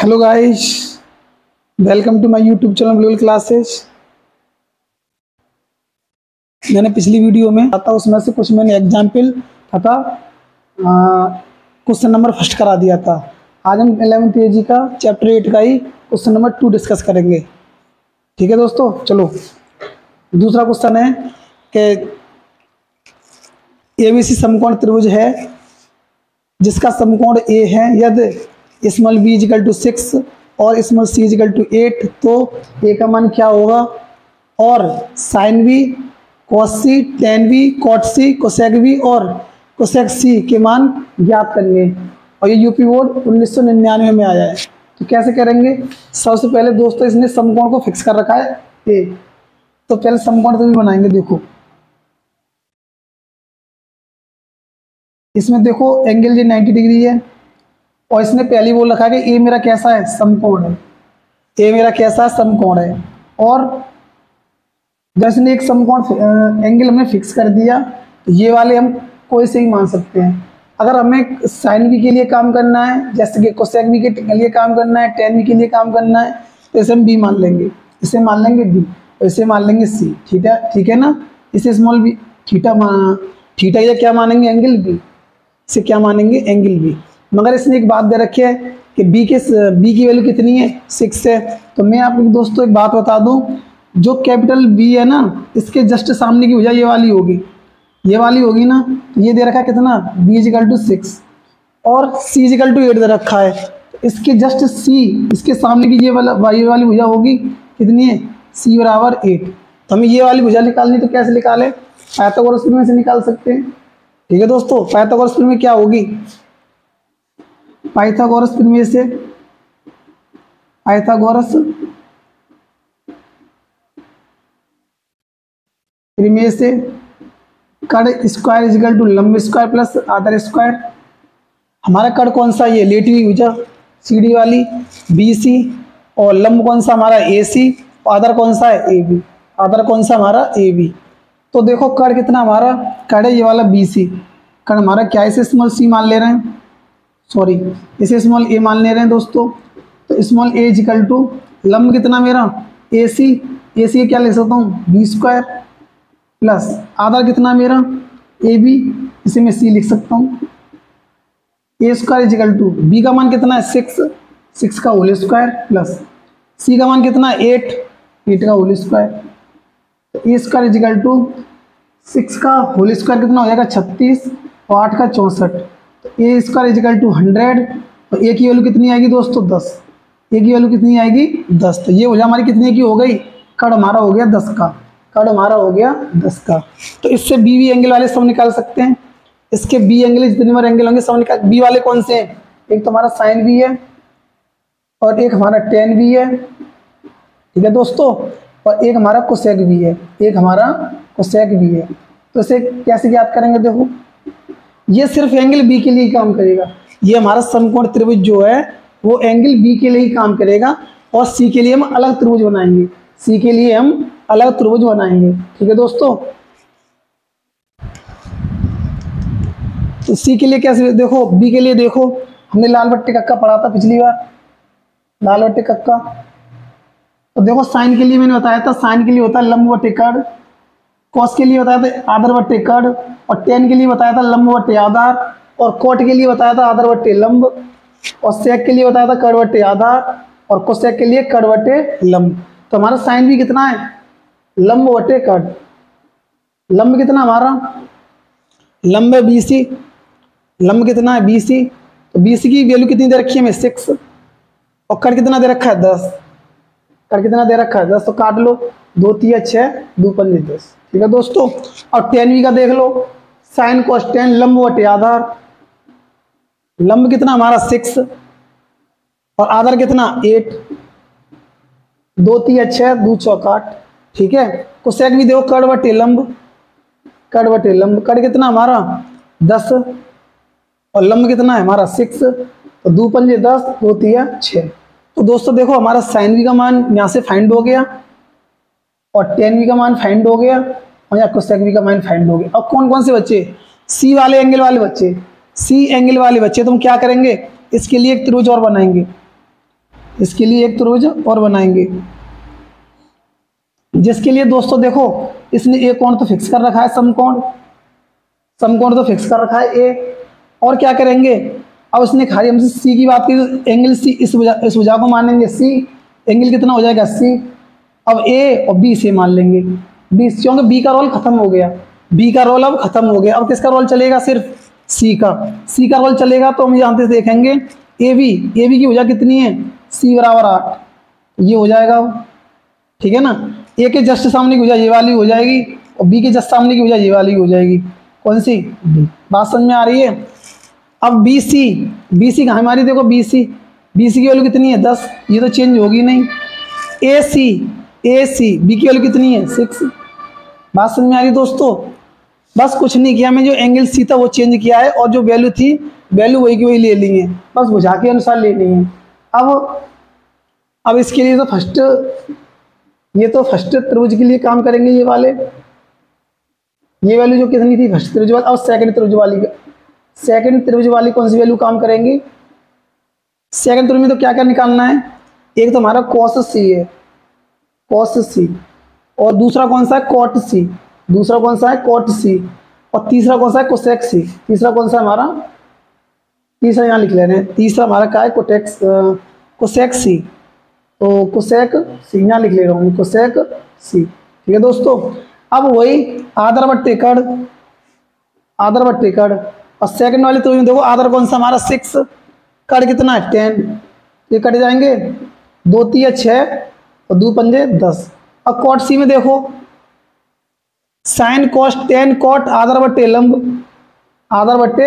Hello guys, welcome to my YouTube channel global classes. मैंने पिछली video में था उसमें से कुछ मैंने एग्जाम्पल था क्वेश्चन नंबर फर्स्ट करा दिया था। आज हम 11th AG का चैप्टर 8 का ही क्वेश्चन नंबर 2 डिस्कस करेंगे। ठीक है दोस्तों, चलो दूसरा क्वेश्चन है कि ABC समकोण त्रिभुज है जिसका समकोण A है यदि स्मॉल b इजिकल टू 6 और स्मॉल c इजिकल टू 8, तो A का मान क्या होगा? और sine b, cos c, tan b, cot c, cosec b और कोसेक c के मान ज्ञात करेंगे। और ये यूपी बोर्ड 1999 में आया है। तो कैसे करेंगे? सबसे पहले दोस्तों इसने समकोण को फिक्स कर रखा है A, तो पहले समकोण तो भी बनाएंगे। देखो इसमें देखो एंगल ये 90 डिग्री है और इसने पहले बोल रखा है कि ए मेरा कैसा है? समकोण है। ए मेरा कैसा है? समकोण है। और जैसे ने एक समकोण एंगल हमने फिक्स कर दिया, तो ये वाले हम कोई से ही मान सकते हैं। अगर हमें साइन बी के लिए काम करना है, जैसे कि कोसेक बी के लिए काम करना है, टेन बी के लिए काम करना है, तो इसे हम बी मान लेंगे, इसे मान लेंगे बी और इसे मान लेंगे सी। ठीक है ना। इसे स्मॉल बी थीटा या क्या मानेंगे? Angle B. इसे क्या मानेंगे? Angle B. मगर इसने एक बात दे रखी है कि बी की वैल्यू कितनी है? 6 है। तो मैं आपको दोस्तों एक बात बता दूं, जो कैपिटल बी है ना, इसके जस्ट सामने की भुजा ये वाली होगी, ये वाली होगी ना। तो ये दे रखा है कितना? b इजिकल टू 6 और c इजिकल टू 8 दे रखा है। तो इसके जस्ट c, इसके सामने की ये वाली भुजा होगी कितनी है? c बराबर 8। तो हमें ये वाली भुजा निकालनी, तो कैसे निकाले? पाइथागोरस प्रमेय से निकाल सकते हैं। ठीक है दोस्तों, पाइथागोरस प्रमेय क्या होगी? पाइथागोरस प्रमेय से कर्ण स्क्वायर इजिकल टू लंब स्क्वायर प्लस आधार स्क्वायर। हमारा कर्ण कौन सा? ये लेटी भुजा सीडी वाली BC, और लंब कौन सा हमारा? AC, और आधार कौन सा है? AB। आधार कौन सा हमारा? AB। तो देखो कर्ण कितना हमारा? कर्ण ये वाला BC, कर्ण हमारा क्या है? इसे स्मॉल c मान ले रहे हैं, सॉरी इसे स्मॉल a मान ले रहे हैं दोस्तों। तो स्मॉल a इजिकल टू लंब कितना मेरा? AC क्या ले सकता हूँ? b स्क्वायर प्लस आधार कितना मेरा? AB, इसे मैं c लिख सकता हूँ। a square equal to b का मान कितना है? 6 का होल स्क्वायर प्लस c का मान कितना है? 8 का होल स्क्वायर। तो a स्क्वायर इजिकल टू 6 का होल स्क्वायर कितना हो जाएगा? 36 और 8 का 64। तो ए स्क्वायर इजिकल टू 100 और ए की वैल्यू कितनी आएगी दोस्तों? 10। ए की वैल्यू कितनी आएगी? 10। तो ये भुजा हमारी कितने की हो गई? कर्ण हमारा हो गया 10 का। कर्ण हमारा हो गया 10 का। तो इससे बी एंगल वाले सब निकाल सकते हैं। इसके बी एंगल जितने बार एंगल होंगे सब निकाल। बी वाले कौन से हैं? एक तो हमारा साइन बी है और एक हमारा टेन बी है। ठीक है दोस्तों, और एक हमारा कोसेक बी है, तो इसे कैसे ज्ञात करेंगे? देखो ये सिर्फ एंगल बी के लिए ही काम करेगा। ये हमारा समकोण त्रिभुज जो है वो एंगल बी के लिए ही काम करेगा, और सी के लिए हम अलग त्रिभुज बनाएंगे। ठीक है दोस्तों, तो सी के लिए कैसे? देखो बी के लिए देखो, हमने लाल बट्टे कक्का पढ़ा था पिछली बार, लाल बट्टे कक्का। तो देखो साइन के लिए मैंने बताया था, साइन के लिए होता है लंब बट्टे कर्ण, कॉस के लिए बताया था आधार बट्टे कर्ण, और टेन के लिए बताया था लंब बट्टे आधार, और कोट के लिए बताया था आधार बट्टे लंब, और सेक के लिए बताया था कर्ण बट्टे आधार, और कोसेक के लिए कर्ण बट्टे लंब। तो हमारा साइन भी कितना है? लंब बट्टे कर्ण। लंब कितना हमारा? लंब है BC। लंब कितना है? BC। तो BC की वैल्यू कितनी दे रखी है? हमें 6, और कर्ण कितना दे रखा है? 10। कर्ण कितना दे रखा है? 10। तो काट लो, 2 3 6 2 5 10। ठीक है दोस्तों, और टेन बी का देख लो, साइन कॉस टेन लंब बटे आधार। लंब कितना हमारा? 6 और आधार कितना? 8। 2 3 6 2 4 8। ठीक है, कोसेक भी देखो कर्ण बटे लंब, कर्ण कितना हमारा? 10 और लंब कितना है हमारा? 6। तो 2 5 10 2 3 6। तो दोस्तों देखो हमारा साइन बी का मान यहाँ से फाइंड हो गया, और टेन बी का मान फाइंड हो गया, और यहाँ कोसेक बी का मान फाइंड हो गया। अब कौन कौन से बच्चे? सी वाले एंगल वाले बच्चे। सी एंगल वाले बच्चे तो हम क्या करेंगे? इसके लिए एक त्रिभुज और बनाएंगे। इसके लिए एक त्रिभुज और बनाएंगे, जिसके लिए दोस्तों देखो इसने एक कोण तो फिक्स कर रखा है, समकोण, समकोण तो फिक्स कर रखा है ए। और क्या करेंगे, अब इसने खाली हमसे सी की बात की, एंगल सी, इस भुजा को मानेंगे सी, एंगल कितना हो जाएगा 80। अब ए और बी से मान लेंगे, बी, क्योंकि बी का रोल खत्म हो गया, बी का रोल अब खत्म हो गया। अब किसका रोल चलेगा, सिर्फ सी का, सी का रोल चलेगा। तो हम यहाँ से देखेंगे ए बी की भुजा कितनी है, सी बराबर 8, ये हो जाएगा, ठीक है ना। ए के जस्ट सामने की भुजा ये वाली हो जाएगी और बी के जस्ट सामने की भुजा ये वाली हो जाएगी, कौन सी, बात समझ में आ रही है। अब बी सी कहाँ हमारी, देखो बी सी की वैल्यू कितनी है 10, ये तो चेंज होगी नहीं। ए सी बी की वैल्यू कितनी है 6, बात समझ में आ रही है दोस्तों। बस कुछ नहीं किया, मैं जो एंगल सी था वो चेंज किया है और जो वैल्यू थी वैल्यू वही की वही ले ली है, बस भुजा के अनुसार लेनी है। अब इसके लिए तो फर्स्ट, ये तो फर्स्ट त्रिभुज के लिए काम करेंगे, ये वाले, ये वैल्यू जो कितनी थी फर्स्ट त्रिभुज वाली, और सेकंड त्रिभुज वाली, सेकंड त्रिभुज वाली कौन सी वैल्यू काम करेंगे। सेकंड त्रिभुज में तो क्या क्या निकालना है, एक तो हमारा कॉस सी है, कॉस सी, और दूसरा कौन सा है कॉट सी, दूसरा कौन सा है कॉट सी, और तीसरा कौन सा है कोसेक सी, तीसरा कौन सा हमारा, तीसरा यहाँ लिख ले रहे हैं, तीसरा हमारा क्या है कोसेक सी, तो कोसेक सी यहाँ लिख ले रहा हूँ, कोसेक सी, ठीक है दोस्तों। अब वही आधार बट्टे कड़, आधार बट्टे कड़, और सेकंड वाले तो देखो आधार कौन सा हमारा 6, कड़ कितना है 10, ये कट जाएंगे, 2 3 6 और 2 पंजे 10। अब कॉट सी में देखो साइन कॉस 10 कॉट आधार बट्टे लंब, आधार बट्टे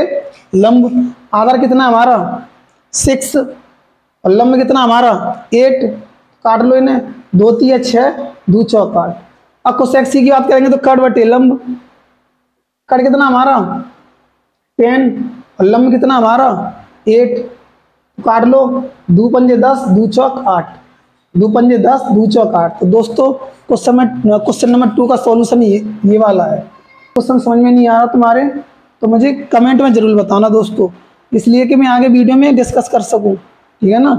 लंब, आधार कितना हमारा 6 और लंब कितना हमारा 8, काट लो इन्हें, 2 3 6 2 4 8। अब कोसेक सी की बात करेंगे तो कट बटे लंब, कट कितना हमारा 10 और लंब कितना हमारा 8, काट लो, 2 पंजे 10 2 चौक 8, 2 पंजे 10 2 चौक 8। तो दोस्तों क्वेश्चन नंबर 2 का सॉल्यूशन ये वाला है। क्वेश्चन समझ में नहीं आ रहा तुम्हारे तो मुझे कमेंट में जरूर बताना दोस्तों, इसलिए कि मैं आगे वीडियो में डिस्कस कर सकूं, ठीक है ना।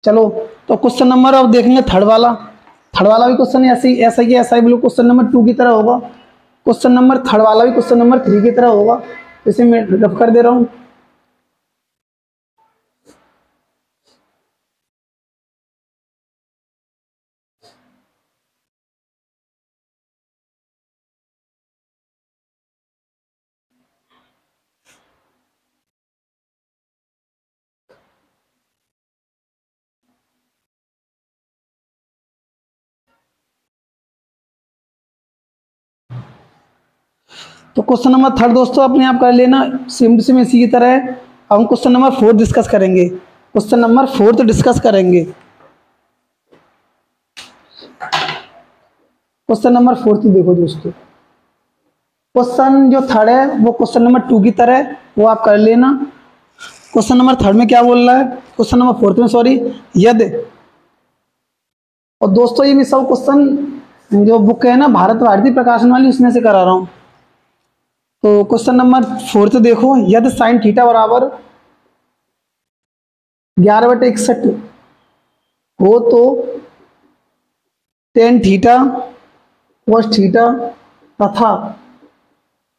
चलो तो क्वेश्चन नंबर अब देखेंगे थर्ड वाला, थर्ड वाला भी क्वेश्चन ऐसा ही बिल्कुल क्वेश्चन नंबर 2 की तरह होगा। क्वेश्चन नंबर थर्ड वाला भी क्वेश्चन नंबर 3 की तरह होगा, इसे मैं रफ कर दे रहा हूँ। तो क्वेश्चन नंबर थर्ड दोस्तों अपने आप कर लेना, सेम टू सेम इसी की तरह है। अब हम क्वेश्चन नंबर 4 डिस्कस करेंगे, क्वेश्चन नंबर 4 तो डिस्कस करेंगे। क्वेश्चन नंबर 4 तो देखो दोस्तों, क्वेश्चन जो थर्ड है वो क्वेश्चन नंबर 2 की तरह है, वो आप कर लेना। क्वेश्चन नंबर थर्ड में क्या बोल रहा है, क्वेश्चन नंबर 4 में सॉरी, यदि, और दोस्तों ये मैं सब क्वेश्चन जो बुक है ना भारत भारती प्रकाशन वाली उसमें से करा रहा हूँ। तो क्वेश्चन नंबर 4 तो देखो, यदि साइन थीटा बराबर 11/61 हो तो टेन थीटा कोस थीटा तथा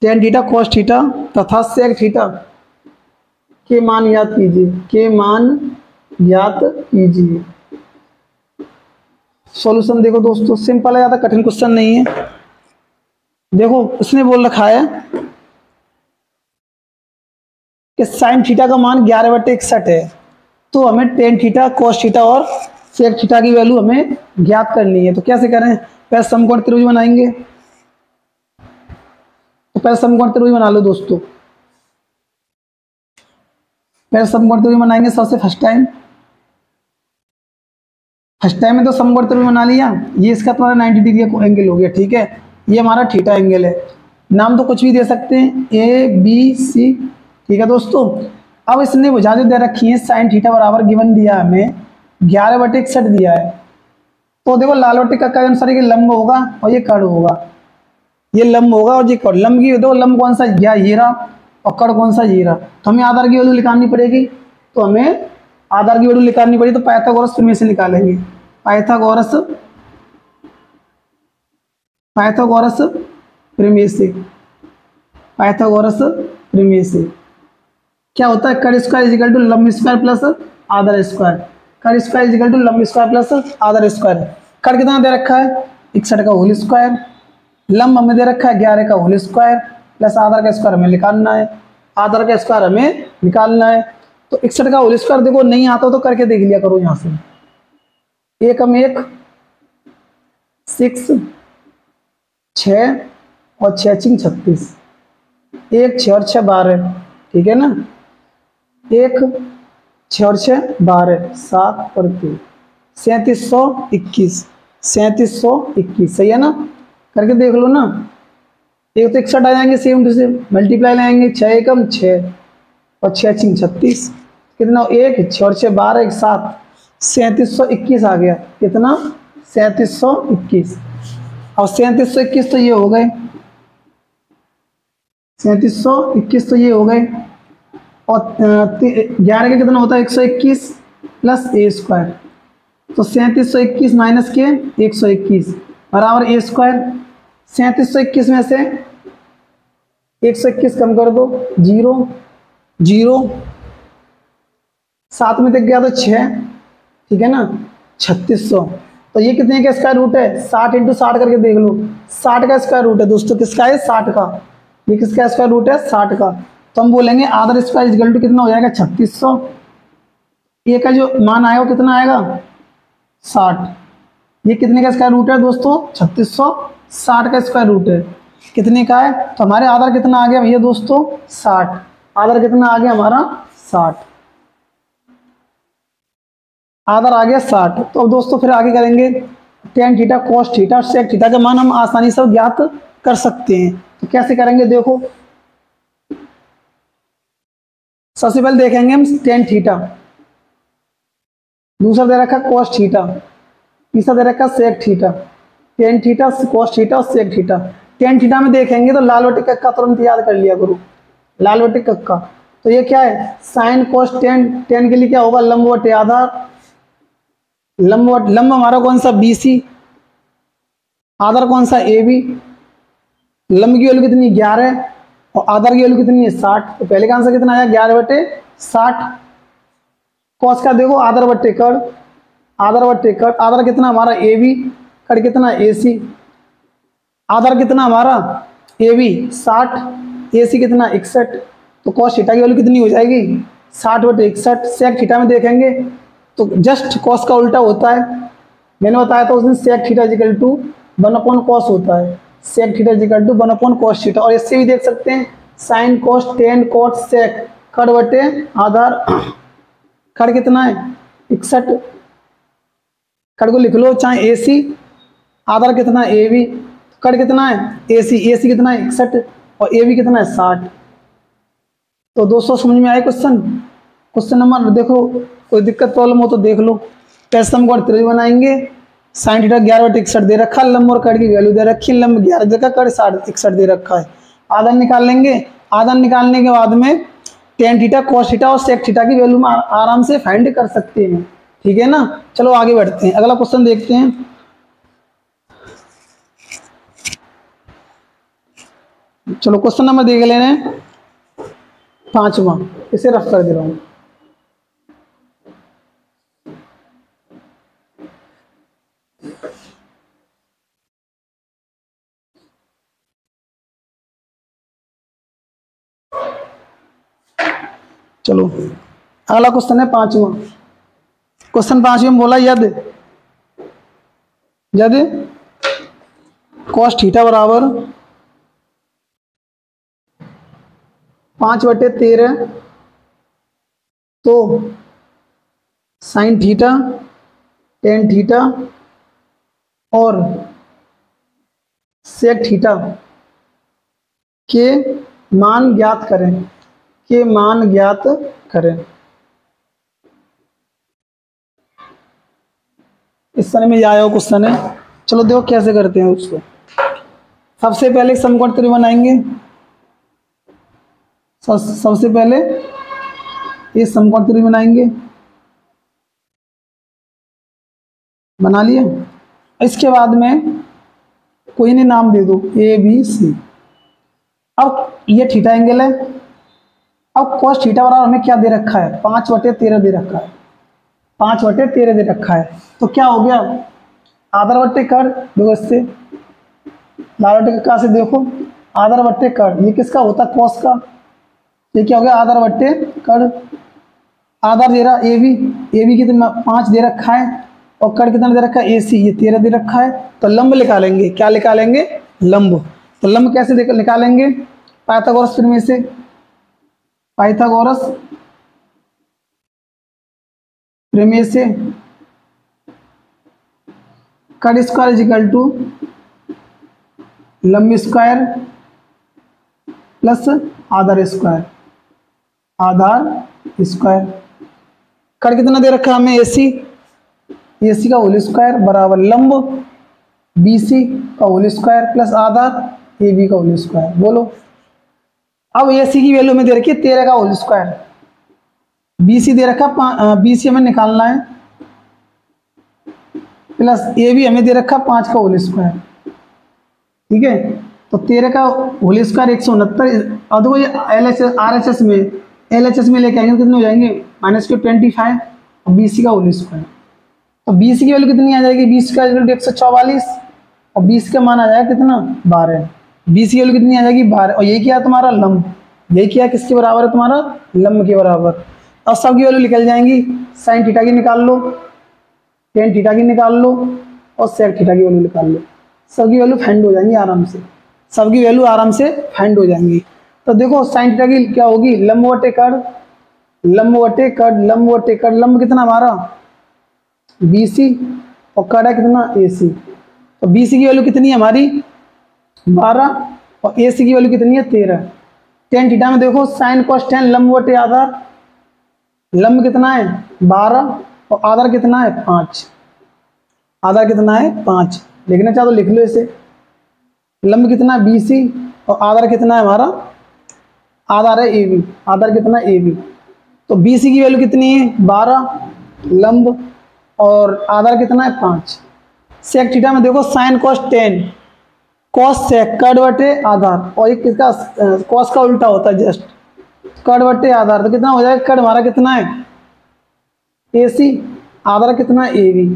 टेन थीटा कोस थीटा तथा सेक थीटा के मान ज्ञात कीजिए, के मान ज्ञात कीजिए। सॉल्यूशन देखो दोस्तों सिंपल है, ज़्यादा कठिन क्वेश्चन नहीं है। देखो उसने बोल रखा है कि साइन थीटा का मान 11/61 है, तो हमें टेन थीटा कोस थीटा और सेक थीटा की वैल्यू हमें ज्ञात करनी है। तो कैसे करें, पहले समकोण त्रिभुज बनाएंगे। तो पहले समकोण त्रिभुज बना लो दोस्तों, पहले समकोण त्रिभुज बनाएंगे सबसे फर्स्ट टाइम में तो समकोण त्रिभुज बना लिया। ये इसका तुम्हारा 90 डिग्री का एंगल हो गया, ठीक है। ये हमारा थीटा एंगल है, नाम तो कुछ भी दे सकते हैं, ए बी सी, ठीक है दोस्तों। अब इसने भुजा जो दे रखी है साइन थीटा बराबर गिवन दिया है हमें 11/61 दिया है। तो देखो लाल बट्टे का अनुसार ये लंब होगा और ये कड़ होगा, ये लंब होगा और ये कड़, लंब की देखो लंब कौन सा ये रहा और कड़ कौन सा ये रहा। तो हमें आधार की वैल्यू निकालनी पड़ेगी, तो हमें आधार की वैल्यू निकालनी पड़ी तो पाइथागोरस प्रमेय से निकालेंगे। पाइथागोरस पाइथागोरस प्रमेय से, पाइथागोरस प्रमेय से क्या होता है, कर स्क्वायर इज इक्वल टू लंब स्क्वायर प्लस आधार स्क्वायर। कर स्क्वायर इज इक्वल टू लंब स्क्वायर प्लस आधार स्क्वायर। कर कितना दे रखा है 61 का होल स्क्वायर, लंब हमें दे रखा है 11 का होल स्क्वायर, प्लस आधार का स्क्वायर हमें निकालना है, आधार का स्क्वायर हमें निकालना है। तो 61 का होल स्क्वायर देखो नहीं आता तो करके देख लिया करो यहाँ से। एक हम एक 6 6 और 6 6 36, 1 6 और 6 12, ठीक है ना। 1 6 और 6 12, 7 और 3 3721, 3721 सही है ना। करके देख लो ना। एक तो 61 आ जाएंगे सेम टू सेम, मल्टीप्लाई लाएंगे 6 एकम 6 और 6 6 36, कितना 1 6 और 6 12 1 7, 3721 आ गया। कितना 3721। और 3721 तो ये हो गए, 3721 तो ये हो गए। और 11 का कितना होता है 121 प्लस ए स्क्वायर, तो 3721 माइनस के 121 बराबर ए स्क्वायर। 3721 में से 121 कम कर दो 0 0, 7 में तक गया तो 6, ठीक है ना 3600। तो ये कितने का स्क्वायर रूट है 60 इंटू 60 करके देख लो, 60 का स्क्वायर रूट है दोस्तों। किसका है 60 का, ये किसका स्क्वायर रूट है 60 का। तो हम बोलेंगे आधार स्क्वायर इक्वल टू कितना हो जाएगा 3600। ये का जो मान आएगा वो कितना आएगा 60। ये कितने का स्क्वायर रूट है दोस्तों 3600, 60 का स्क्वायर रूट है कितने का है। तो हमारे आधार कितना आ गया भैया दोस्तों 60, आधार कितना आ गया हमारा 60, आधार आ गया 60। तो अब दोस्तों फिर आगे करेंगे tan थीटा cos थीटा और sec थीटा का मान हम आसानी से ज्ञात कर सकते हैं। तो कैसे करेंगे देखो, सबसे पहले देखेंगे हम tan थीटा, दूसरा दे रखा cos थीटा, तीसरा दे रखा sec theta. tan theta cos theta और sec थीटा। tan थीटा में देखेंगे तो लाल बटे कक्का तुरंत याद कर लिया करो, लाल बटे कक्का। तो ये क्या है sin cos tan, tan के लिए क्या होगा लंब बटे आधार, लंब हमारा कौन सा BC, आधार कौन सा AB। लंब की वैल्यू कितनी 11 और आधार की वैल्यू कितनी है 60। तो पहले का आंसर कितना आया 11 बटे 60। कॉस का देखो आधार बटे कड़, आधार बटे कड़, आधार कितना हमारा AB, कड़ कितना AC। आधार कितना हमारा AB 60, AC कितना 61। तो कॉस थीटा की वैल्यू कितनी हो जाएगी 60 बटे 61। सेक थीटा में देखेंगे तो जस्ट कॉस का उल्टा होता है, मैंने बताया था उस दिन sec theta equal to 1 cos होता है, sec theta equal to 1 cos theta. और इससे भी देख सकते हैं sine cos tan cot sec, कड़ बटे आधार, कड़ कितना है 61, कड़ को लिख लो चाहे AC, आधार कितना है AB, कड़ कितना है AC, AC कितना है 61 और AB कितना है 60। तो दोस्तों समझ में आए क्वेश्चन। क्वेश्चन नंबर देखो, कोई दिक्कत प्रॉब्लम हो तो देख लो। टेस्ट हम को त्रिभुज बनाएंगे, साइन थीटा 11 बटे 61 दे रखा, लंब और कड़ की वैल्यू दे रखी, लंब 11 दे रखा, कड़ 61 दे रखा है। आधार निकाल लेंगे, आधार निकालने के बाद में टेन थीटा कॉस थीटा और सेक थीटा की वैल्यू आराम से फाइंड कर सकते हैं, ठीक है ना। चलो आगे बढ़ते हैं, अगला क्वेश्चन देखते हैं। चलो क्वेश्चन नंबर देख लेने 5वां, इसे रफ कर दे रहा हूं। चलो अगला क्वेश्चन है 5वां। क्वेश्चन 5 में बोला यदि कॉस थीटा बराबर 5 बटे 13 तो साइन थीटा टेन थीटा और सेक थीटा के मान ज्ञात करें, के मान ज्ञात करें। इस तरह में ये आया हो क्वेश्चन है। चलो देखो कैसे करते हैं उसको। सबसे पहले समकोण त्रिभुज बनाएंगे, सबसे पहले ये समकोण त्रिभुज बनाएंगे। बना लिया। इसके बाद में कोई नहीं नाम दे दो ए बी सी। अब ये थीटा एंगल है। अब cos थीटा बराबर हमें क्या दे रखा है, 5/13 दे रखा है, 5/13 दे रखा है। तो क्या हो गया, आधार बट्टे कर देखो, इससे लाल बट्टे का से देखो आधार बट्टे कर, ये किसका होता है cos का। ये क्या हो गया, आधार बट्टे कर। आधार दे रहा ए बी कितना 5 दे रखा है, और कर कितना दे रखा है ए सी, ये 13 दे रखा है। तो लंब निकालेंगे, क्या निकालेंगे, लंब। तो लंब कैसे निकालेंगे, पाइथागोरस प्रमेय से, पाइथागोरस प्रमेय से कट स्क्वायर इज इक्वल टू लंब स्क्वायर प्लस आधार स्क्वायर, आधार स्क्वायर। कट कितना दे रखा है हमें एसी का होल स्क्वायर बराबर लंब बीसी का होल स्क्वायर प्लस आधार ए बी का होल स्क्वायर। बोलो, अब एसी की वैल्यू में दे रखी है 13 का होल स्क्वायर, बीसी दे रखा, बीसी हमें निकालना है, प्लस ए बी हमें दे रखा 5 का होल स्क्वायर। ठीक है, तो 13 का होल स्क्वायर 169। और देखो ये RHS में लेके आएंगे कितने हो जाएंगे, -25 और बीसी का होल स्क्वायर। तो बीसी की वैल्यू कितनी आ जाएगी, 20 का 144 और 20 का मान आ जाएगा कितना 12। बीसी की वैल्यू कितनी आ जाएगी 12, और ये क्या है तुम्हारा लंब, ये क्या है किसके बराबर है तुम्हारा लंब के बराबर। अब सबकी वैल्यू निकल जाएंगी, साइन थीटा की निकाल लो, टेन थीटा की निकाल लो, और सेक थीटा की वैल्यू निकाल लो। सबकी वैल्यू फाइंड हो जाएंगी आराम से, सबकी वैल्यू आराम से फाइंड हो जाएंगी। तो देखो साइन थीटा की क्या होगी, लंब बटे कट, लंब बटे कट, लंब बटे कट। लंब कितना हमारा बीसी और कट है कितना एसी। तो बीसी की वैल्यू कितनी है हमारी 12 और एसी की वैल्यू कितनी है 13। टेन थीटा में देखो साइन कॉस टेन लंब बटे आधार, लंब कितना है 12 और आधार कितना है 5, आधार कितना है 5। लिखना चाहो तो लिख लो इसे, लंब कितना है बीसी और आधार कितना है हमारा, आधार है ए बी, आधार कितना है ए बी। तो बीसी की वैल्यू कितनी है 12 लंब और आधार कितना है 5। सेक थीटा में देखो साइन कॉस 10 कॉस सेक कट बटे आधार, और एक किसका कॉस का उल्टा होता है जस्ट कट बटे आधार। तो कितना हो जाएगा, कट हमारा कितना है एसी, आधार कितना है ए बी।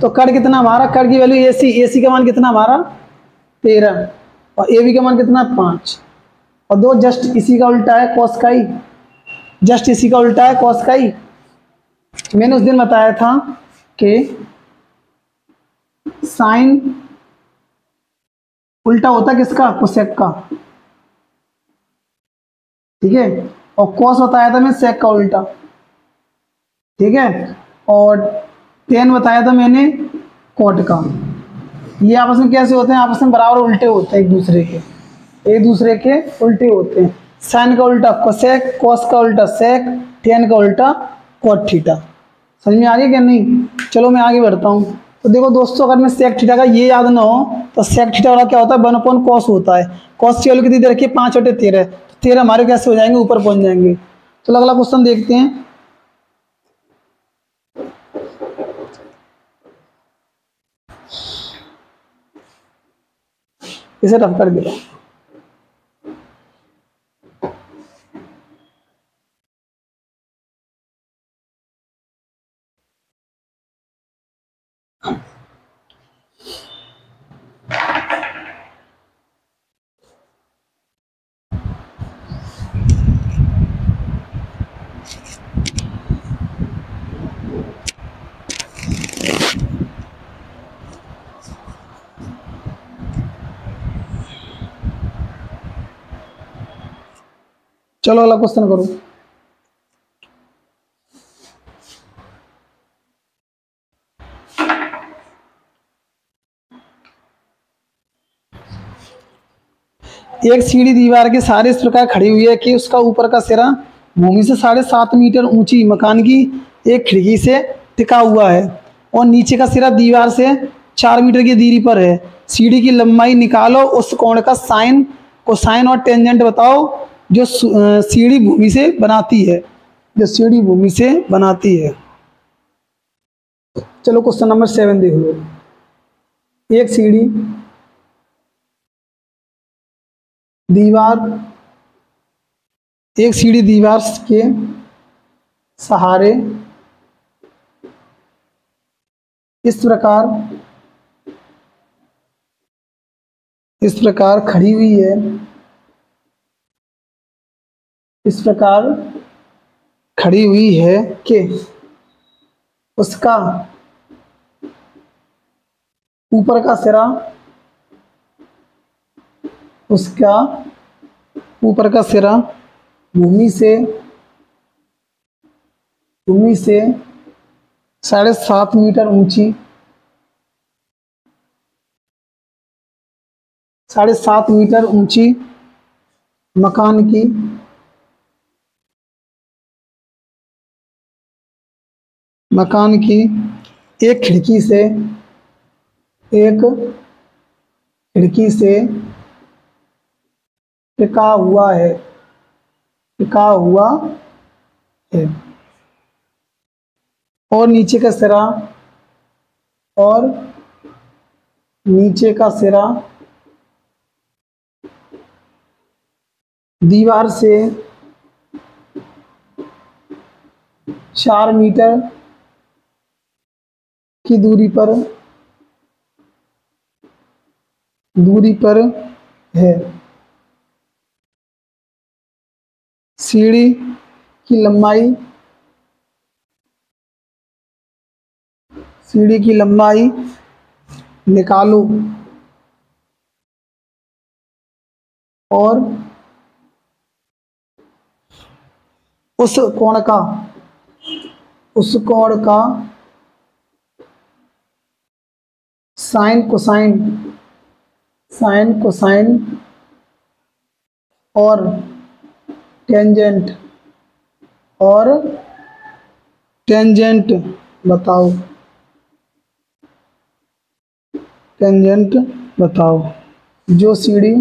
तो कट कितना हमारा, कट की वैल्यू एसी का मान कितना हमारा 13 और ए बी का मान कितना 5। और दो जस्ट इसी का उल्टा है कॉस का ही, जस्ट इसी का उल्टा है कॉस का ही। मैंने उस दिन बताया था कि साइन उल्टा होता किसका, कोसेक का। ठीक है, और कॉस बताया था मैं सेक का उल्टा। ठीक है, और टेन बताया था मैंने कॉट का। ये आपस में कैसे होते हैं, आपस में बराबर उल्टे होते हैं, एक दूसरे के उल्टे होते हैं। साइन का उल्टा कोसेक, कॉस का उल्टा सेक, टेन का उल्टा कॉट थीटा। समझ में आ गया क्या नहीं। चलो मैं आगे बढ़ता हूँ। तो देखो दोस्तों, अगर मैं सेक थीटा का ये याद ना हो तो सेक थीटा वाला क्या होता है 1 कॉस होता है। कॉस की वैल्यू कितनी दे रखी है 5/13, तो 13 हमारे कैसे हो जाएंगे, ऊपर पहुंच जाएंगे। तो अगला क्वेश्चन देखते हैं। इसे रफ कर दिया। चलो अगला क्वेश्चन करो। एक सीढ़ी दीवार के सहारे इस प्रकार खड़ी हुई है कि उसका ऊपर का सिरा भूमि से 7.5 मीटर ऊंची मकान की एक खिड़की से टिका हुआ है, और नीचे का सिरा दीवार से 4 मीटर की दूरी पर है। सीढ़ी की लंबाई निकालो, उस कोण का साइन, कोसाइन और टेंजेंट बताओ जो सीढ़ी भूमि से बनाती है, जो सीढ़ी भूमि से बनाती है। चलो क्वेश्चन नंबर 7 देख लो। एक सीढ़ी दीवार एक सीढ़ी दीवार के सहारे इस प्रकार खड़ी हुई है। इस प्रकार खड़ी हुई है कि उसका ऊपर का सिरा भूमि से 7.5 मीटर ऊंची 7.5 मीटर ऊंची मकान की एक खिड़की से टिका हुआ है। और नीचे का सिरा दीवार से 4 मीटर की दूरी पर है। सीढ़ी की लंबाई निकालो और उस कोण का साइन कोसाइन और टेंजेंट बताओ। जो सीढ़ी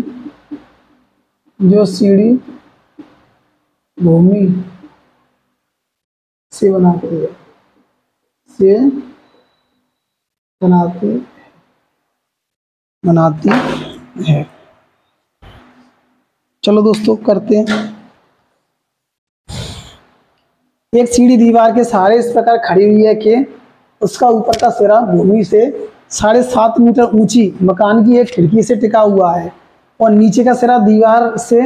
भूमि से बनाती है। चलो दोस्तों करते हैं। एक सीढ़ी दीवार के सहारे इस प्रकार खड़ी हुई है कि उसका ऊपर का सिरा भूमि से 7.5 मीटर ऊंची मकान की एक खिड़की से टिका हुआ है और नीचे का सिरा दीवार से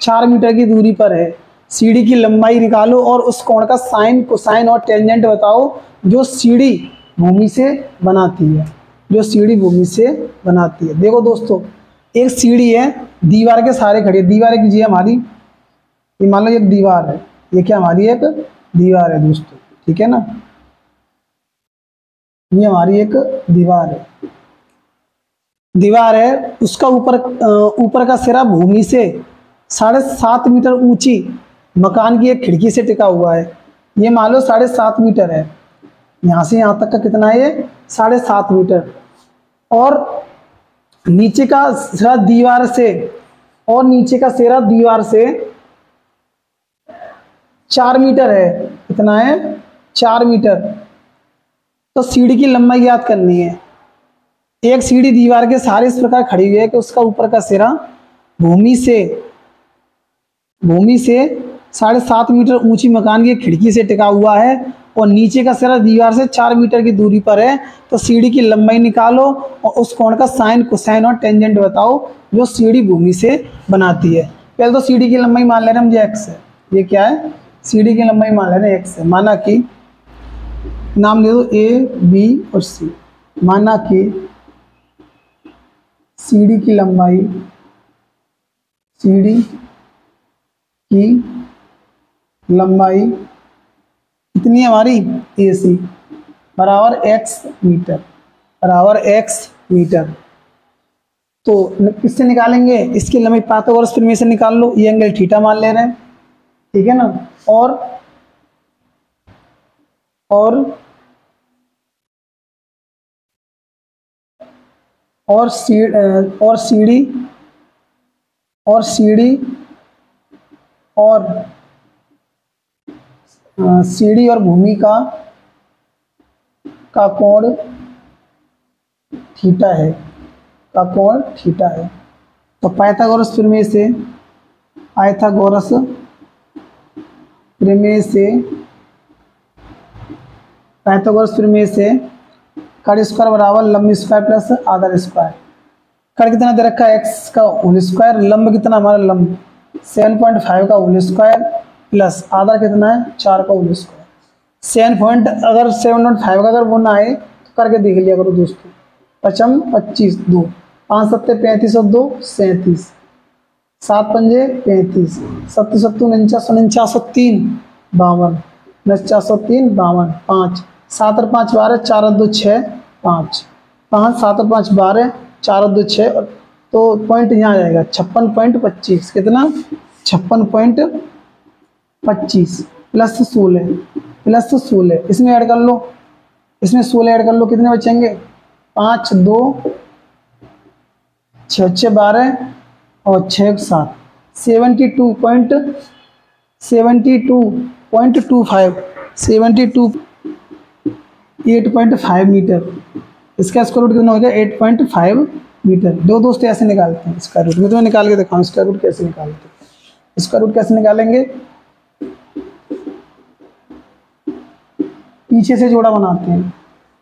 4 मीटर की दूरी पर है। सीढ़ी की लंबाई निकालो और उस कोण का साइन कोसाइन और टेंजेंट बताओ जो सीढ़ी भूमि से बनाती है। देखो दोस्तों, एक सीढ़ी है दीवार के सहारे खड़ी है। दीवार एक जी हमारी, ये मान लो एक दीवार है। ये क्या हमारी एक दीवार है दोस्तों, ठीक है ना। ये हमारी एक दीवार है। उसका ऊपर का सिरा भूमि से 7.5 मीटर ऊंची मकान की एक खिड़की से टिका हुआ है। ये मान लो 7.5 मीटर है। यहां से यहां तक का कितना है? 7.5 मीटर। और नीचे का सिरा दीवार से 4 मीटर है। कितना है? 4 मीटर। तो सीढ़ी की लंबाई याद करनी है। एक सीढ़ी दीवार के सहारे इस प्रकार खड़ी हुई है कि उसका ऊपर का सिरा भूमि से 7.5 मीटर ऊंची मकान की खिड़की से टिका हुआ है और नीचे का सिरा दीवार से 4 मीटर की दूरी पर है। तो सीढ़ी की लंबाई निकालो और उस कोण का साइन कोसाइन और टेंजेंट बताओ जो सीढ़ी भूमि से बनाती है। पहले तो सीढ़ी की लंबाई मान ले रहे हैं हम, x है। ये क्या है? सीढ़ी की लंबाई मान ले रहे हैं x है। माना कि नाम दे दो A, B और C। माना कि सीढ़ी की लंबाई कितनी है हमारी? AC बराबर x मीटर। तो किससे निकालेंगे? इसकी लंबाई पाइथागोरस प्रमेय से निकाल लो। ये एंगल थीटा मान ले रहे हैं, ठीक है ना। और सीढ़ी और भूमि का कोण थीटा है, का कोण थीटा है। तो पाइथागोरस प्रमेय से, पाइथागोरस प्रमेय से, पाइथागोरस प्रमेय से कर्ण स्क्वायर बराबर लंब स्क्वायर प्लस आधार स्क्वायर। कर्ण कितना दे रखा है, एक्स का होल स्क्वायर, लंब कितना हमारा लंब 7.5 का होल स्क्वायर प्लस आधार कितना है 4 का होल स्क्वायर। 7.5 का अगर वो ना आए तो करके देख लिया करो दोस्तों। 5 25 2 5 7 35 और 2 37 7 पंजे 35 7 7 49 49 3 52 49 52 5 7 और 5 12 4 और 2 6 5 5 7 और 5 12 4 और 2 6 और तो पॉइंट यहाँ आ जाएगा 56.25। कितना 56.25 प्लस 16 इसमें ऐड कर लो, इसमें 16 ऐड कर लो, कितने बचेंगे 5 2 6 6 12 और 6 7 72.25 8.5 मीटर। इसका स्क्वायर रूट कितना हो गया 8.5 मीटर। दो दोस्त ऐसे निकालते हैं स्क्वायर रूट, मैं तुम्हें निकाल के दिखाऊं स्क्वायर रूट कैसे निकालते हैं। स्क्वायर रूट कैसे निकालेंगे, पीछे से जोड़ा बनाते हैं,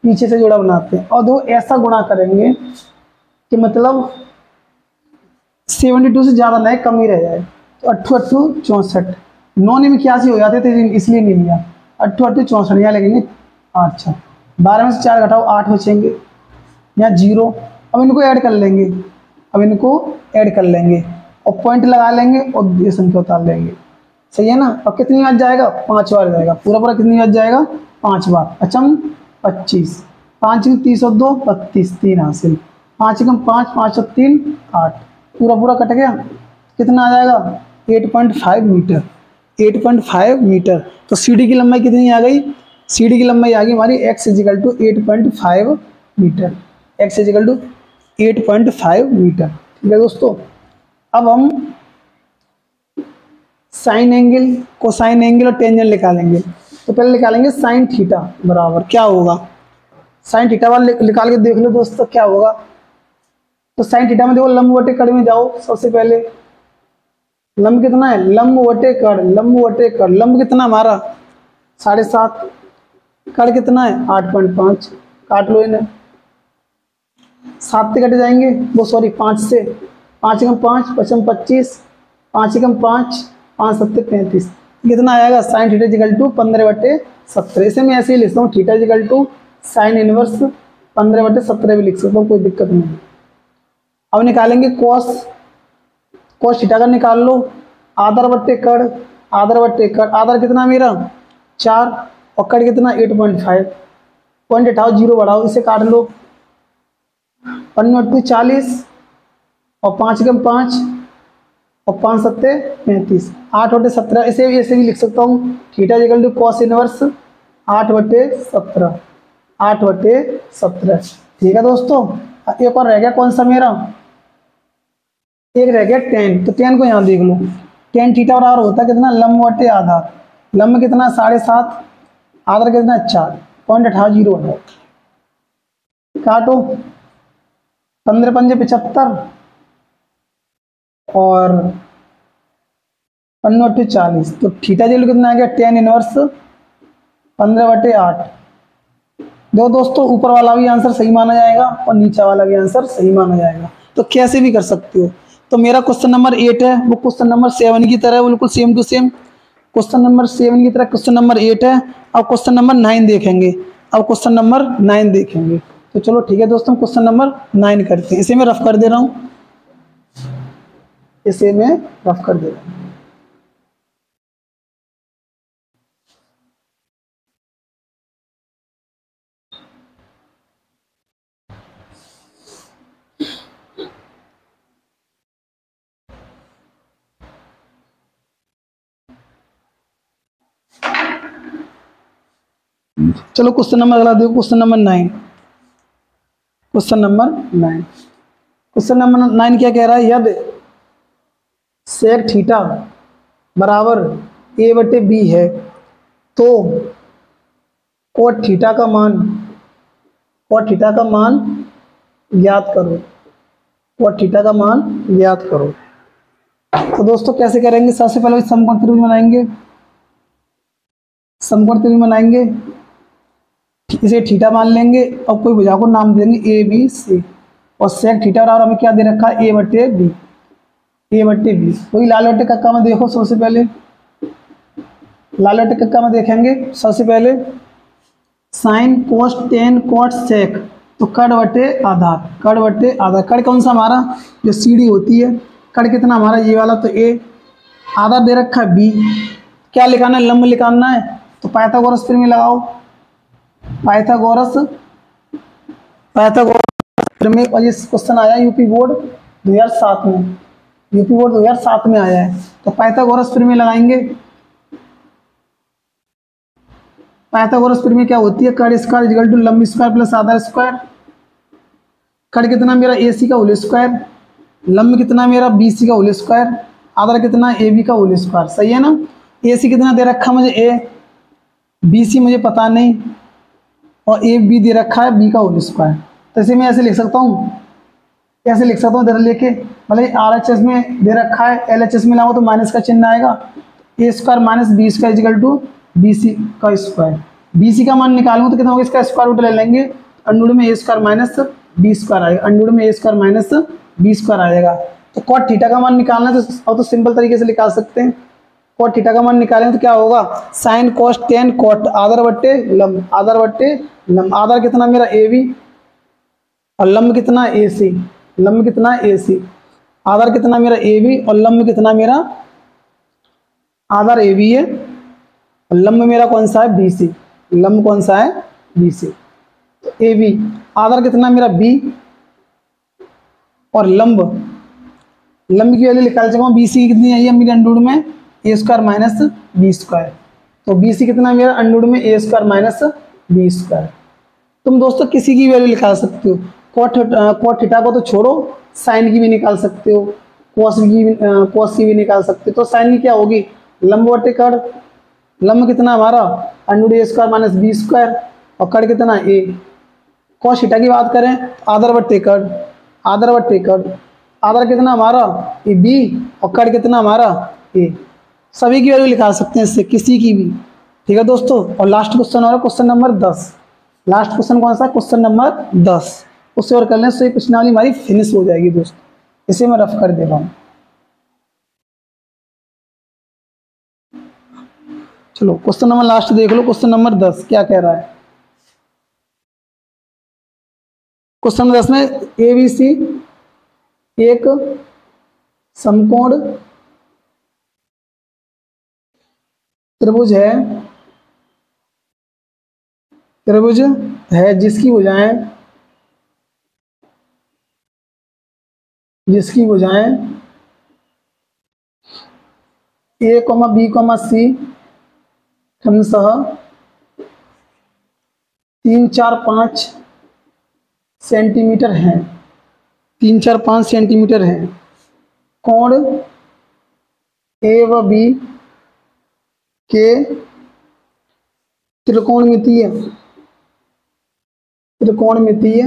पीछे से जोड़ा बनाते हैं और दो ऐसा गुणा करेंगे कि मतलब 72 से ज़्यादा नहीं कम ही रह जाए। तो 8 8 64 9 में क्या हो जाते थे इसलिए नहीं लिया। 8 8 64 यहाँ लगेंगे 8 6 12 में से 4 घटाओ 8 बचेंगे, यहाँ 0। अब इनको ऐड कर लेंगे, अब इनको ऐड कर लेंगे और पॉइंट लगा लेंगे और ये संख्या उतार लेंगे। सही है ना। अब कितनी बार जाएगा 5 बार जाएगा, पूरा पूरा कितनी बार जाएगा 5 बार। 5 25 5 30 और 2 32 3 हासिल 5 कम 5 5 और 3 8 पूरा पूरा कट गया। कितना आ जाएगा 8.5 मीटर, 8.5 मीटर। तो सीडी की लंबाई कितनी आ गई, सीडी की लंबाई आ गई हमारी x = 8.5 मीटर, x = 8.5 मीटर। ठीक है दोस्तों। अब हम साइन एंगल, कोसाइन एंगल और टेंजेंट निकालेंगे। तो पहले निकालेंगे साइन थीटा बराबर क्या होगा, साइन थीटा वाला निकाल के देख लो दोस्तों क्या होगा। तो साइन थीटा में देखो लंब बटे कड़ में जाओ। सबसे पहले लंब कितना है, लंब बटे कड़, लंब बटे कड़, लंब कितना हमारा 7.5, कड़ कितना है 8.5, काट लो इन्हें। 7 से कट जाएंगे वो सॉरी 5 से, 5 कम 5 5 25 5 कम 5 5 7 35 कितना आएगा साइन थीटा = 15/17। इसे मैं ऐसे ही लिखता हूँ थीटा = साइन इनवर्स 15/17 भी लिख सकता हूँ, कोई दिक्कत नहीं। अब निकालेंगे कॉस, कॉस थीटा का निकाल लो। आधार बट्टे कड़, आधार बट्टे कड़, आधार कितना मेरा 4 और कड़ कितना 8.5, पॉइंट हटाओ 0 बढ़ाओ, इसे काट लो। 15 40 और 5 कम 5 और 5 7 35 8 बटे 17। इसे भी ऐसे भी लिख सकता हूँ थीटा = कॉस इनवर्स 8/17, 8/17। ठीक है दोस्तों। एक और रह गया कौन सा मेरा, एक रह गया टेन। तो टेन को यहाँ देख लो, टेन थीटा बराबर होता है कितना लंब बटे आधार। लंब कितना 7.5, आधार कितना 4, पॉइंट हटाओ 0 हटाओ, काटो। 15 पंजे 75 और 15 40। तो थीटा = कितना आ गया टेन इनवर्स 15/8। दो दोस्तों ऊपर वाला भी आंसर सही माना जाएगा और नीचे वाला भी आंसर सही माना जाएगा। तो कैसे भी कर सकते हो। तो मेरा क्वेश्चन नंबर 8 है वो क्वेश्चन नंबर 7 की तरह बिल्कुल same to same. Question number 7 की तरह क्वेश्चन नंबर 8 है। अब क्वेश्चन नंबर 9 देखेंगे, अब क्वेश्चन नंबर 9 देखेंगे। तो चलो ठीक है दोस्तों क्वेश्चन नंबर 9 करते हैं। इसे मैं रफ कर दे रहा हूँ, इसे मैं रफ कर दे रहा हूँ। चलो क्वेश्चन नंबर अगला देखो, question number 9। Question number 9, question number 9 क्या कह रहा है, यदि सेक थीटा बराबर a/b है तो कोट थीटा का मान कॉट थीटा का मान ज्ञात करो, कॉट थीटा का मान ज्ञात करो। तो दोस्तों कैसे करेंगे, सबसे पहले समकोण त्रिभुज बनाएंगे, समकोण त्रिभुज बनाएंगे, इसे थीटा मान लेंगे और कोई भुजा को नाम देंगे ए बी सी, और सेक थीटा बराबर हमें क्या दे रखा है, ए बट्टे बी, ए बट्टे बी। वही लाल बट्टे कक्का में देखो, सबसे पहले लाल बट्टे कक्का में देखेंगे सबसे पहले sine cos tan cot sec, तो कड़ बटे आधार, कड़ बटे आधार। कड़ कौन सा हमारा, जो सीढ़ी होती है, कड़ कितना हमारा ये वाला, तो ए, आधार दे रखा है बी, क्या लिखाना है, लंब लिखाना है, तो पाइथागोरस प्रमेय लगाओ, पाइथागोरस प्रमेय। और ये क्वेश्चन आया यूपी बोर्ड 2007 में, यूपी बोर्ड 2007 में आया है, तो पाइथागोरस प्रमेय लगाएंगे। पाइथागोरस प्रमेय क्या होती है, कड़ स्क्वायर इक्वल टू लंब स्क्वायर प्लस आधार स्क्वायर। कड़ कितना मेरा ए सी का होल स्क्वायर, लंब कितना मेरा बी सी का होल स्क्वायर, आधार कितना ए बी का होल स्क्वायर। सही है ना। ए सी कितना दे रखा मुझे ए, बी सी मुझे पता नहीं, और ए बी दे रखा है बी का होल स्क्वायर। तो इसे मैं ऐसे लिख सकता हूँ, कैसे लिख सकता हूँ, इधर लेके मतलब आर एच एस में दे रखा है, एल एच एस में लाओ तो माइनस का चिन्ह आएगा, A square minus B square equal to B C का स्क्वायर। बी सी का मान निकालूंगा तो कितना होगा, इसका स्क्वायर रूट ले लेंगे, अंडर में ए स्क्वायर माइनस बी स्क्वायर आएगा, अंडर में ए स्क्वायर माइनस बी स्क्वायर आएगा। तो कॉट थीटा का मान निकालना है तो सिंपल तरीके से निकाल सकते हैं। कॉट थीटा का मान निकालेंगे तो क्या होगा, साइन कॉस टेन कॉट, आधार बट्टे लंब, आधार बट्टे लंब। आधार कितना मेरा ए बी और लंब कितना ए सी, लंब कितना ए सी। आधार कितना मेरा ए बी और लंब कितना मेरा, आधार ए बी है और लंब मेरा कौन सा है, बी सी, लंब कौन सा है, बी सी। तो ए बी, आधार कितना मेरा बी और लंब, लंब की वैल्यू निकाल चुका हूँ, बी सी कितनी आई है मेरे अंडर में ए स्क्वायर माइनस बी स्क्वायर। तो बी सी कितना मेरा अंडर में ए स्क्वायर माइनस बी स्क्वायर। तुम दोस्तों किसी की वैल्यू निकाल सकते हो, कॉट थीटा को तो छोड़ो, साइन की भी निकाल सकते हो, कॉस की भी निकाल सकते हो। तो साइन की क्या होगी, लंब बटे कड़, लंब कितना हमारा अंडर ए स्क्वायर माइनस बी स्क्वायर और कड़ कितना ए। कॉस थीटा की बात करें आधार बटे कड़, आधार बटे कड़, आधार कितना हमारा ए बी और कड़ कितना हमारा ए। सभी की वैल्यू निकाल सकते हैं इससे, किसी की भी। ठीक है दोस्तों। और लास्ट क्वेश्चन हो रहा है क्वेश्चन नंबर 10। लास्ट क्वेश्चन कौन सा, क्वेश्चन नंबर 10। उससे और कर लें तो ये प्रश्नावली हमारी फिनिश हो जाएगी दोस्तों। इसे मैं रफ कर दे रहा हूँ। चलो क्वेश्चन नंबर लास्ट देख लो, क्वेश्चन नंबर 10 क्या कह रहा है। क्वेश्चन नंबर 10 में ए बी सी एक समकोण त्रिभुज है, त्रिभुज है जिसकी भुजाएं, जिसकी भुजाएं ए कॉमा बी कॉमा सी क्रमशः 3, 4, 5 सेंटीमीटर हैं, 3, 4, 5 सेंटीमीटर हैं। कोण ए व बी के त्रिकोणमितीय, त्रिकोणमितीय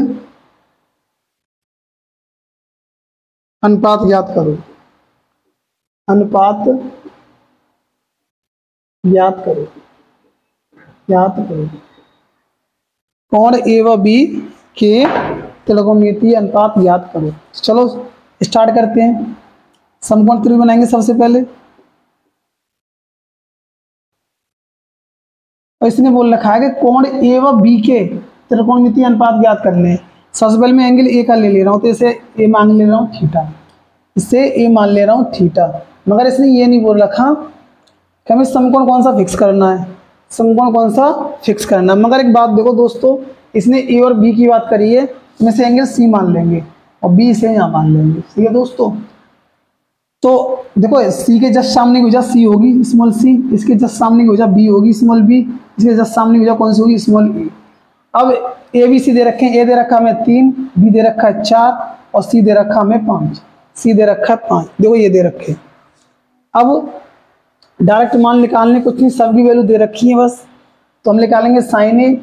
अनुपात ज्ञात करो, अनुपात ज्ञात करो, ज्ञात करो। कोण ए व बी के त्रिकोणमितीय अनुपात ज्ञात करो। चलो स्टार्ट करते हैं। समकोण त्रिभुज बनाएंगे सबसे पहले। और इसने बोल रखा है कि कोण ए व बी के त्रिकोणमितीय अनुपात ज्ञात करने हैं। सबसे पहले मैं एंगल ए का ले रहा हूँ, तो इसे ए मान ले रहा हूँ थीटा, इसे ए मान ले रहा हूँ थीटा। मगर इसने ये नहीं बोल रखा कि हमें समकोण कौन सा फिक्स करना है, समकोण कौन सा फिक्स करना है। मगर एक बात देखो दोस्तों, इसने ए और बी की बात करी है, इसमें से एंगल सी मान लेंगे और बी से यहाँ मान लेंगे। ठीक है दोस्तों। तो देखो सी के जस्ट सामने की वजह सी होगी स्मॉल सी, इसके जस्ट सामने की वजह बी होगी स्मॉल बी, इसके जस्ट सामने की वजह कौन सी होगी स्मॉल ए। अब ए बी सी दे रखे हैं, ए दे रखा हमें 3, बी दे रखा है 4 और सी दे रखा हमें 5, सी दे रखा है 5। देखो ये दे रखे। अब डायरेक्ट मान निकालने कुछ नहीं, सबकी वैल्यू दे रखी है बस। तो हम निकालेंगे sine A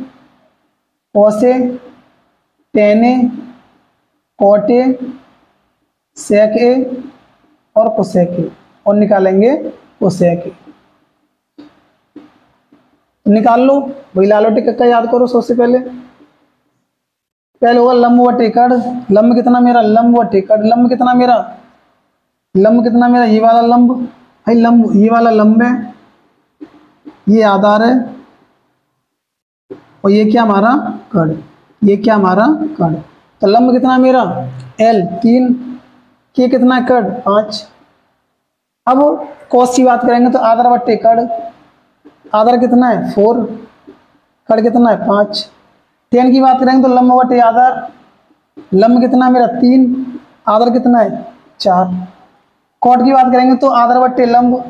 cos A tan A, cot A, sec A और कोसेक ए, और निकालेंगे कोसेक ए। निकाल लो भाई, लाल बटे कक्का याद करो सबसे पहले। पहले होगा लंब व टेकड़, लंब कितना मेरा, लंब व टेकड़, लंब कितना मेरा, लंब कितना मेरा, ये वाला लंब भाई, लंब ये वाला लंब है, ये आधार है, और ये क्या हमारा कड़, ये क्या हमारा कड़। तो लंब कितना मेरा L 3, के कितना कड़ 5। अब कॉस की बात करेंगे तो आधार बट्टे कड़, आधार कितना है 4, कड़ कितना है 5। टेन की बात करेंगे तो लंब बटे आधार, लंब कितना मेरा 3, आधार कितना है 4। कॉट की बात करेंगे तो आधार बट्टे लंब,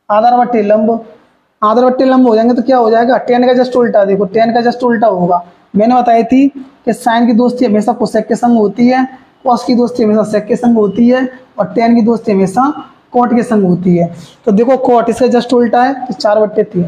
आधार बट्टे लंब, आधार बट्टे लंब हो जाएंगे तो क्या हो जाएगा, टेन का जस्ट उल्टा। देखो टेन का जस्ट उल्टा होगा। मैंने बताई थी कि साइन की दोस्ती हमेशा कोसेक के संग होती है, कॉस की दोस्ती हमेशा सेक के संग होती है, और टेन की दोस्ती हमेशा कॉट के संग होती है। तो देखो कॉट इसका जस्ट उल्टा है तो 4/3।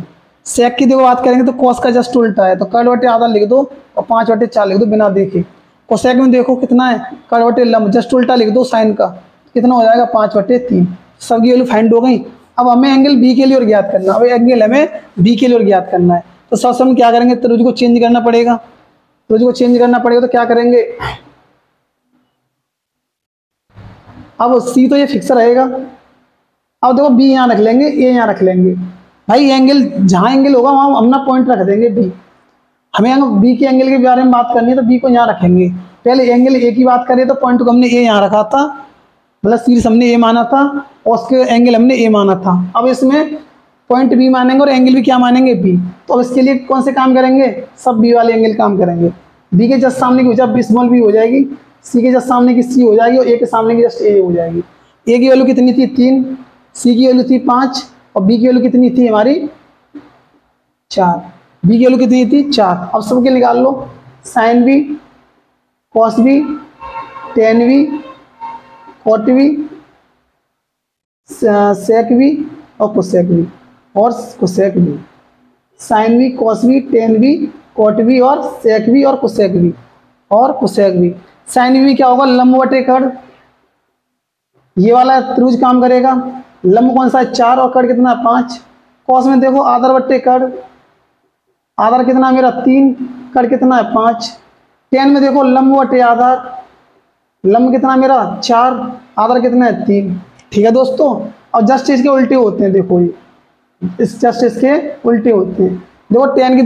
सेक की देखो बात करेंगे तो कॉस का जस्ट उल्टा है, तो कड़ बटे आधा लिख दो और 5/4 लिख दो बिना देखे। कोसेक में देखो कितना है, कड़ बटे लंब, जस्ट उल्टा लिख दो साइन का, कितना हो जाएगा 5/3। सबकी वैल्यू फाइंड हो गई। अब हमें एंगल बी के लिए और ज्ञात करना, अब एंगल हमें बी के लिए और ज्ञात करना है। तो सबसे हम क्या करेंगे, त्रिभुज को चेंज करना पड़ेगा, त्रिभुज को चेंज करना पड़ेगा। तो क्या करेंगे, अब सी तो ये फिक्स रहेगा। अब देखो बी यहाँ रख लेंगे, ए यहाँ रख लेंगे भाई। एंगल जहाँ एंगल होगा वहाँ अपना पॉइंट रख देंगे बी। हमें बी के एंगल के बारे में बात करनी है तो बी को यहाँ रखेंगे। पहले एंगल ए की बात करें तो पॉइंट को हमने ए यहाँ रखा था, मतलब सीरीज हमने ए माना था और उसके एंगल हमने ए माना था। अब इसमें पॉइंट बी मानेंगे और एंगल भी क्या मानेंगे बी। तो अब इसके लिए कौन से काम करेंगे, सब बी वाले एंगल काम करेंगे। बी के जस्ट सामने की हो जाए स्मॉल बी हो जाएगी, सी के जस्ट सामने की सी हो जाएगी और ए के सामने की जस्ट ए हो जाएगी। ए की वैल्यू कितनी थी 3, सी की वैल्यू थी 5 और बी की वैल्यू कितनी थी हमारी 4। बी की वैल्यू कितनी थी 4। अब सबके निकाल लो, sine B, cos B, tan B, cot B, sec B और कोसेक बी, और cosec B. Sine B, cos B, tan B, cot B और सेक बी और कोसेक बी, और कोसेक बी। साइन बी क्या होगा, लंब बटे कड़, ये वाला त्रिभुज काम करेगा। लंब कौन सा है 4 और कड़ कितना है 5। कॉस में देखो आधार बट्टे कड़, आधार कितना मेरा 3, कड़ कितना है 5। टेन में देखो लंब बटे आधार, लंब कितना मेरा 4, आधार कितना है 3। ठीक है दोस्तों। और जस्ट इसके उल्टे होते हैं, देखो ये इस जस्ट इसके उल्टे होते हैं। देखो टेन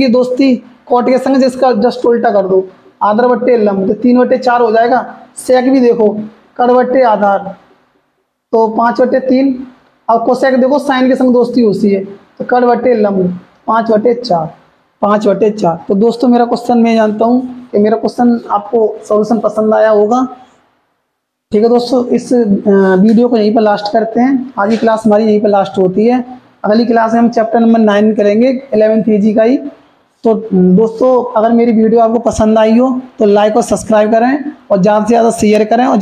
की दोस्ती कॉट के संग जिसका जस्ट उल्टा कर दो, आधार बट्टे लंब, तो 3/4 हो जाएगा। सेक भी देखो कड़ बट्टे आधार, तो 5/3। अब कोसेक देखो साइन के संग दोस्ती होती है, तो कड़ बट्टे लंब 5/4, 5/4। तो दोस्तों मेरा क्वेश्चन, मैं जानता हूँ कि मेरा क्वेश्चन आपको सॉल्यूशन पसंद आया होगा। ठीक है दोस्तों, इस वीडियो को यहीं पर लास्ट करते हैं। आज की क्लास हमारी यहीं पर लास्ट होती है। अगली क्लास में हम चैप्टर नंबर 9 करेंगे 11th AG का ही। तो दोस्तों अगर मेरी वीडियो आपको पसंद आई हो तो लाइक और सब्सक्राइब करें और ज़्यादा से ज़्यादा शेयर करें और